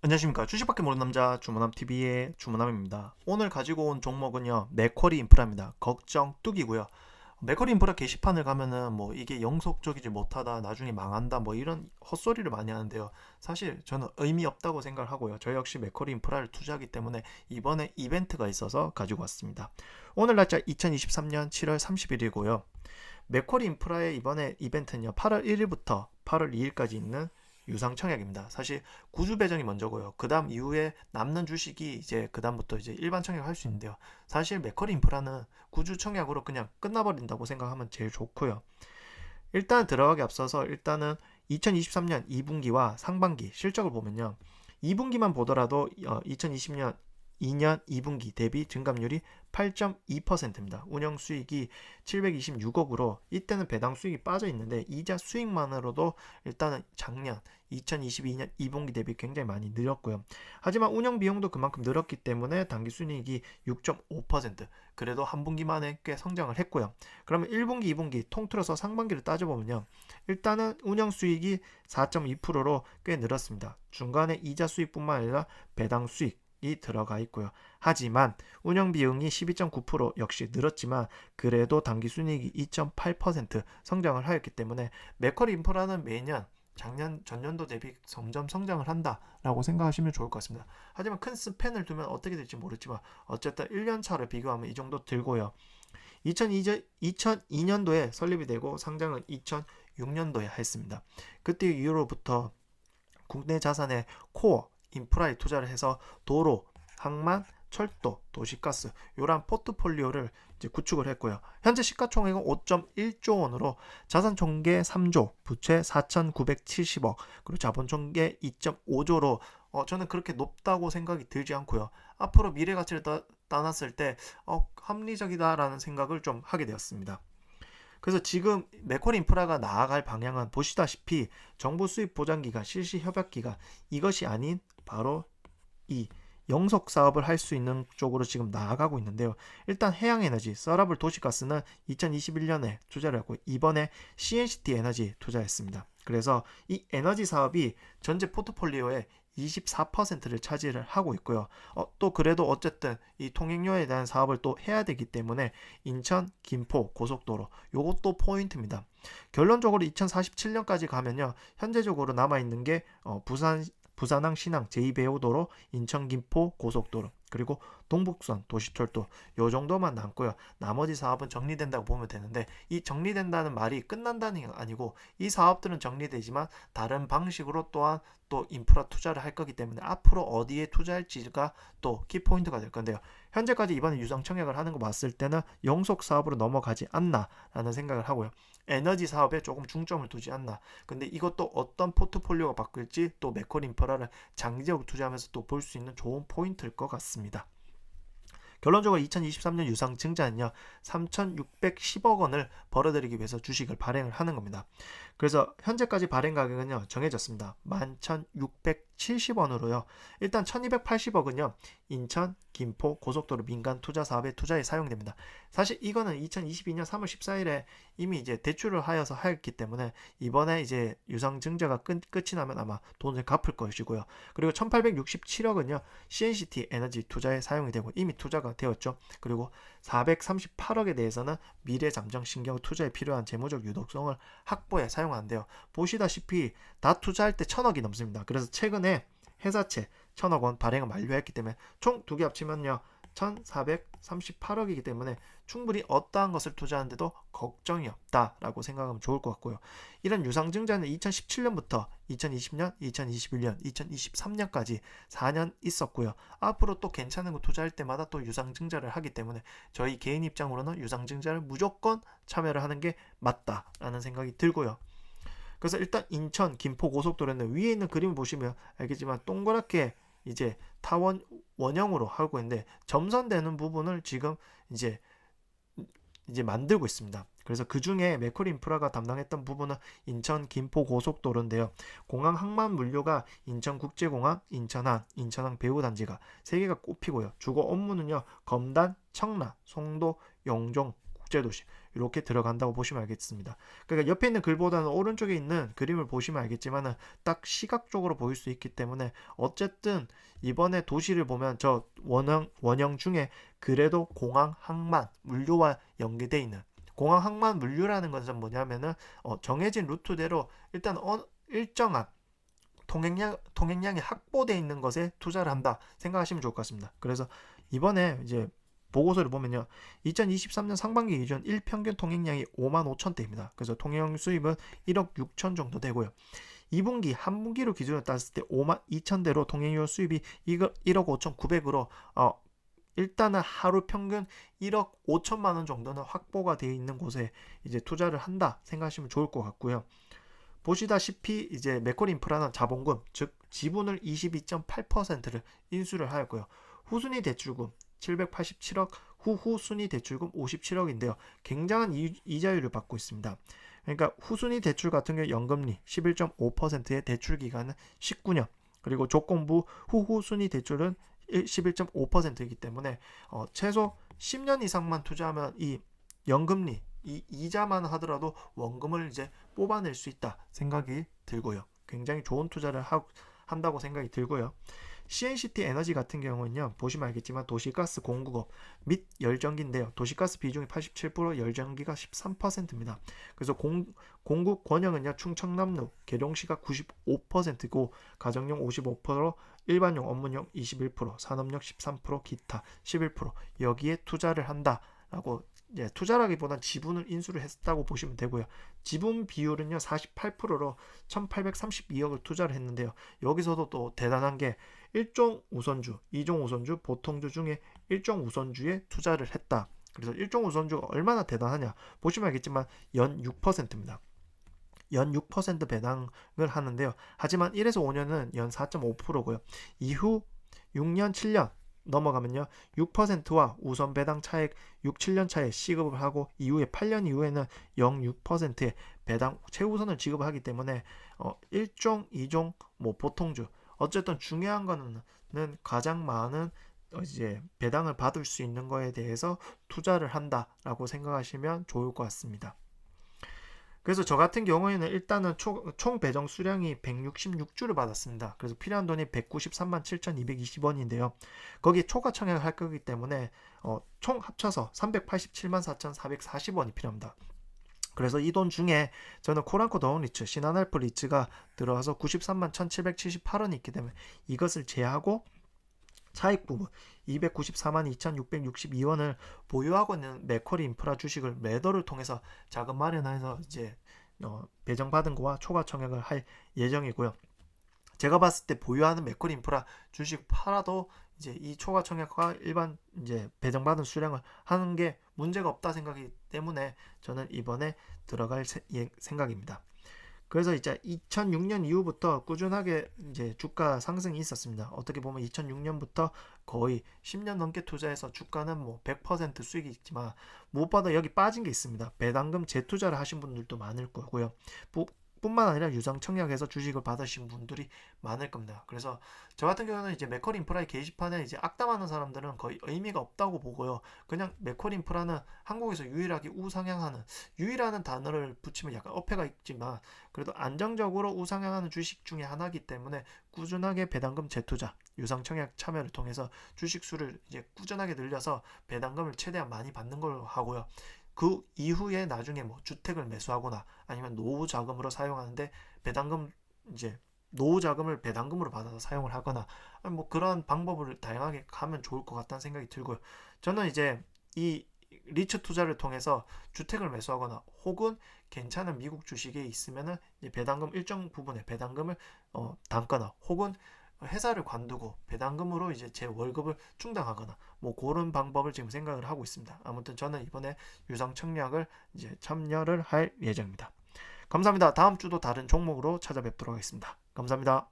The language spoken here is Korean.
안녕하십니까. 주식밖에 모르는 남자 주문남TV의 주문남입니다. 오늘 가지고 온 종목은요, 맥쿼리 인프라입니다. 걱정 뚝이고요. 맥쿼리 인프라 게시판을 가면은 뭐 이게 영속적이지 못하다, 나중에 망한다, 뭐 이런 헛소리를 많이 하는데요. 사실 저는 의미 없다고 생각을 하고요. 저 역시 맥쿼리 인프라를 투자하기 때문에 이번에 이벤트가 있어서 가지고 왔습니다. 오늘 날짜 2023년 7월 30일이고요. 맥쿼리 인프라의 이번에 이벤트는요, 8월 1일부터 8월 2일까지 있는 유상 청약입니다. 사실 구주 배정이 먼저고요. 그 다음 이후에 남는 주식이 이제 그 다음부터 이제 일반 청약을 할 수 있는데요. 사실 맥쿼리 인프라는 구주 청약으로 그냥 끝나버린다고 생각하면 제일 좋고요. 일단 들어가기 앞서서 일단은 2023년 2분기와 상반기 실적을 보면요. 2분기만 보더라도 2020년 2년 2분기 대비 증감률이 8.2%입니다. 운영 수익이 726억으로 이때는 배당 수익이 빠져 있는데 이자 수익만으로도 일단은 작년 2022년 2분기 대비 굉장히 많이 늘었고요. 하지만 운영 비용도 그만큼 늘었기 때문에 당기 순이익이 6.5% 그래도 한 분기 만에 꽤 성장을 했고요. 그러면 1분기, 2분기 통틀어서 상반기를 따져보면요. 일단은 운영 수익이 4.2%로 꽤 늘었습니다. 중간에 이자 수익뿐만 아니라 배당 수익이 들어가 있고요. 하지만 운영 비용이 12.9% 역시 늘었지만 그래도 당기 순이익이 2.8% 성장을 하였기 때문에 맥쿼리 인프라는 매년 작년 전년도 대비 점점 성장을 한다라고 생각하시면 좋을 것 같습니다. 하지만 큰 스팬을 두면 어떻게 될지 모르지만 어쨌든 1년 차를 비교하면 이 정도 들고요. 2002년도에 설립이 되고 상장은 2006년도에 했습니다. 그때 이후로부터 국내 자산의 코어 인프라에 투자를 해서 도로, 항만, 철도, 도시가스 이러한 포트폴리오를 이제 구축을 했고요. 현재 시가총액은 5.1조 원으로 자산 총계 3조, 부채 4,970억, 그리고 자본 총계 2.5조로 저는 그렇게 높다고 생각이 들지 않고요. 앞으로 미래 가치를 따놨을 때 합리적이다라는 생각을 좀 하게 되었습니다. 그래서 지금 맥쿼리 인프라가 나아갈 방향은 보시다시피 정부 수입 보장기간, 실시 협약기간 이것이 아닌 바로 이 영속 사업을 할 수 있는 쪽으로 지금 나아가고 있는데요. 일단 해양에너지, 서라블 도시가스는 2021년에 투자를 했고 이번에 CNCT 에너지 투자했습니다. 그래서 이 에너지 사업이 전체 포트폴리오의 24%를 차지를 하고 있고요. 또 그래도 어쨌든 이 통행료에 대한 사업을 또 해야 되기 때문에 인천, 김포 고속도로 요것도 포인트입니다. 결론적으로 2047년까지 가면요. 현재적으로 남아있는 게 부산항 신항 제2배우도로 인천 김포 고속도로 그리고 동북선 도시철도 요 정도만 남고요. 나머지 사업은 정리된다고 보면 되는데 이 정리된다는 말이 끝난다는 게 아니고 이 사업들은 정리되지만 다른 방식으로 또한 또 인프라 투자를 할 거기 때문에 앞으로 어디에 투자할지가 또 키포인트가 될 건데요. 현재까지 이번에 유상 청약을 하는 거 봤을 때는 영속 사업으로 넘어가지 않나라는 생각을 하고요. 에너지 사업에 조금 중점을 두지 않나. 근데 이것도 어떤 포트폴리오가 바뀔지 또 맥쿼리 인프라를 장기적으로 투자하면서 또 볼 수 있는 좋은 포인트일 것 같습니다. 결론적으로 2023년 유상 증자는요 3,610억 원을 벌어들이기 위해서 주식을 발행을 하는 겁니다. 그래서 현재까지 발행 가격은요 정해졌습니다. 11,670원으로요. 일단 1,280억은요 인천, 김포 고속도로 민간 투자 사업에 투자에 사용됩니다. 사실 이거는 2022년 3월 14일에 이미 이제 대출을 하여서 하였기 때문에 이번에 이제 유상 증자가 끝이 나면 아마 돈을 갚을 것이고요. 그리고 1,867억은요 CNCT 에너지 투자에 사용이 되고 이미 투자가 되었죠. 그리고 438억에 대해서는 미래 잠정 신경 투자에 필요한 재무적 유동성을 확보해 사용하는데요. 보시다시피 다 투자할 때 1,000억이 넘습니다. 그래서 최근에 회사채 1,000억 원 발행을 만료했기 때문에 총 두 개 합치면요 1,438억이기 때문에 충분히 어떠한 것을 투자하는데도 걱정이 없다라고 생각하면 좋을 것 같고요. 이런 유상증자는 2017년부터 2020년, 2021년, 2023년까지 4년 있었고요. 앞으로 또 괜찮은 거 투자할 때마다 또 유상증자를 하기 때문에 저희 개인 입장으로는 유상증자를 무조건 참여를 하는 게 맞다라는 생각이 들고요. 그래서 일단 인천 김포 고속도로는 위에 있는 그림을 보시면 알겠지만 동그랗게 이제 타원 원형으로 하고 있는데 점선되는 부분을 지금 이제 만들고 있습니다. 그래서 그 중에 맥쿼리 인프라가 담당했던 부분은 인천 김포 고속도로인데요. 공항 항만 물류가 인천국제공항, 인천항, 인천항 배후단지가 세 개가 꼽히고요. 주거 업무는요. 검단, 청라, 송도, 영종 국제도시 이렇게 들어간다고 보시면 알겠습니다. 그러니까 옆에 있는 글보다는 오른쪽에 있는 그림을 보시면 알겠지만은 딱 시각적으로 보일 수 있기 때문에 어쨌든 이번에 도시를 보면 저 원형 중에 그래도 공항, 항만, 물류와 연계되어 있는 공항, 항만, 물류라는 것은 뭐냐면은 정해진 루트대로 일단 일정한 통행량이 확보되어 있는 것에 투자를 한다 생각하시면 좋을 것 같습니다. 그래서 이번에 이제 보고서를 보면요. 2023년 상반기 기준 일평균 통행량이 5만 5천 대입니다. 그래서 통행 수입은 1억 6천 정도 되고요. 2분기 한 분기로 기준으로 따졌을 때 5만 2천 대로 통행료 수입이 1억 5천 9백으로 일단은 하루 평균 1억 5천만 원 정도는 확보가 되어 있는 곳에 이제 투자를 한다 생각하시면 좋을 것 같고요. 보시다시피 이제 맥쿼리 인프라는 자본금, 즉 지분을 22.8%를 인수를 하였고요. 후순위 대출금 787억, 후후 순위 대출금 57억인데요. 굉장한 이자율을 받고 있습니다. 그러니까 후순위 대출 같은 경우 연금리 11.5%의 대출 기간은 19년, 그리고 조건부 후후 순위 대출은 11.5%이기 때문에 최소 10년 이상만 투자하면 이 연금리 이 이자만 하더라도 원금을 이제 뽑아낼 수 있다 생각이 들고요. 굉장히 좋은 투자를 한다고 생각이 들고요. CNCT 에너지 같은 경우는요, 보시면 알겠지만 도시가스 공급업 및 열전기인데요. 도시가스 비중이 87%, 열전기가 13%입니다. 그래서 공급 권역은요, 충청남로, 계룡시가 95%고 가정용 55%, 일반용, 업무용 21%, 산업용 13%, 기타 11% 여기에 투자를 한다라고 투자라기보단 지분을 인수를 했다고 보시면 되고요. 지분 비율은요 48%로 1832억을 투자를 했는데요. 여기서도 또 대단한 게 1종 우선주, 2종 우선주, 보통주 중에 1종 우선주에 투자를 했다. 그래서 1종 우선주가 얼마나 대단하냐 보시면 알겠지만 연 6%입니다. 연 6% 배당을 하는데요. 하지만 1에서 5년은 연 4.5%고요. 이후 6년, 7년 넘어가면요 6%와 우선 배당 차액 6, 7년 차에 시급을 하고 이후에 8년 이후에는 0.6%의 배당 최우선을 지급하기 때문에 1종, 2종, 보통주 어쨌든 중요한 거는 가장 많은 이제 배당을 받을 수 있는 거에 대해서 투자를 한다라고 생각하시면 좋을 것 같습니다. 그래서 저 같은 경우에는 일단은 총 배정 수량이 166주를 받았습니다. 그래서 필요한 돈이 193만 7,220원인데요. 거기에 초과 청약을 할 거기 때문에 총 합쳐서 387만 4,440원이 필요합니다. 그래서 이 돈 중에 저는 코란코 더운리츠, 신한알프 리츠가 들어와서 93만 1,778원이 있기 때문에 이것을 제하고 차익 부분 294만 2,662원을 보유하고 있는 맥쿼리 인프라 주식을 매도를 통해서 자금 마련해서 이제 배정받은 거와 초과 청약을 할 예정이고요. 제가 봤을 때 보유하는 맥쿼리 인프라 주식 팔아도 이제 이 초과 청약과 일반 이제 배정받은 수량을 하는 게 문제가 없다 생각이기 때문에 저는 이번에 들어갈 생각입니다. 그래서 이제 2006년 이후부터 꾸준하게 이제 주가 상승이 있었습니다. 어떻게 보면 2006년부터 거의 10년 넘게 투자해서 주가는 100% 수익이 있지만 무엇보다 여기 빠진 게 있습니다. 배당금 재투자를 하신 분들도 많을 거고요. 뿐만 아니라 유상 청약해서 주식을 받으신 분들이 많을 겁니다. 그래서 저 같은 경우는 이제 맥쿼리 인프라의 게시판에 이제 악담하는 사람들은 거의 의미가 없다고 보고요. 그냥 맥쿼리 인프라는 한국에서 유일하게 우상향하는 유일하는 단어를 붙이면 약간 어폐가 있지만 그래도 안정적으로 우상향하는 주식 중에 하나이기 때문에 꾸준하게 배당금 재투자, 유상 청약 참여를 통해서 주식 수를 이제 꾸준하게 늘려서 배당금을 최대한 많이 받는 걸로 하고요. 그 이후에 나중에 주택을 매수하거나 아니면 노후 자금으로 사용하는데 배당금 이제 노후 자금을 배당금으로 받아서 사용을 하거나 그런 방법을 다양하게 가면 좋을 것 같다는 생각이 들고요. 저는 이제 이 리츠 투자를 통해서 주택을 매수하거나 혹은 괜찮은 미국 주식에 있으면은 배당금 일정 부분의 배당금을 담거나 혹은 회사를 관두고 배당금으로 이제 제 월급을 충당하거나 그런 방법을 지금 생각을 하고 있습니다. 아무튼 저는 이번에 유상 청약을 이제 참여를 할 예정입니다. 감사합니다. 다음 주도 다른 종목으로 찾아뵙도록 하겠습니다. 감사합니다.